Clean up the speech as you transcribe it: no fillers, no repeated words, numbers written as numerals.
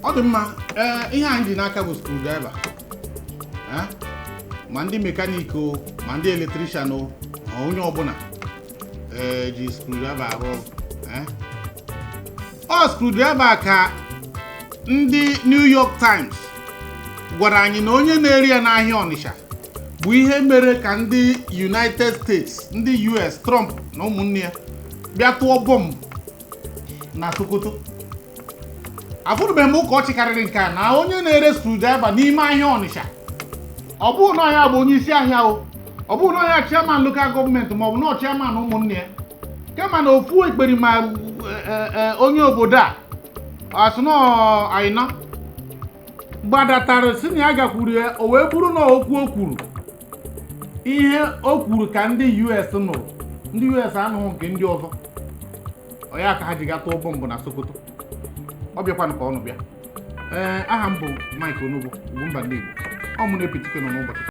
ọ dị mma ihe anyị ji n'aka bụ screwdriver ma ndị mekanik o ma ndị electrician o onye ọbụla ji screwdriver arụ ọ screwdriver ka ndị New York Times gwara anyị na onye na-eri ya n'ahịa Ọnịsha bụ ihe mere ka ndị United States ndị US Trump na ụmụnne ya bịa tụọ bọmbụ na Sokoto. Afụrụbeghị m ụka ọchị karịrị nke a na onye na-ere screwdriver n'ime ahịa Ọnịsha ọ bụrụ na ya bụ onye isi ahịa o, ọ bụrụ na ya chairman local gọọmenti ma ọ bụ na chairman ụmụnne ya, kama na ofu ekperima onye obodo a asụnọ Aina gbadatara si na ya gakwuru ya, o wee bụrụ na okwu o kwuru ihe o kwuru ka ndị US nụrụ, ndị US anụghị nke ndị ọzọ, ọ ya ka ha ji gatụọ bọmbụ na Sokoto. Ọ bịakwanụ ka ọnụ bịa. Aha m bụ Mike Onugbu, Ugwumba ndị Igbo. Ọ mụ na-epitike nọ n'ụbọchị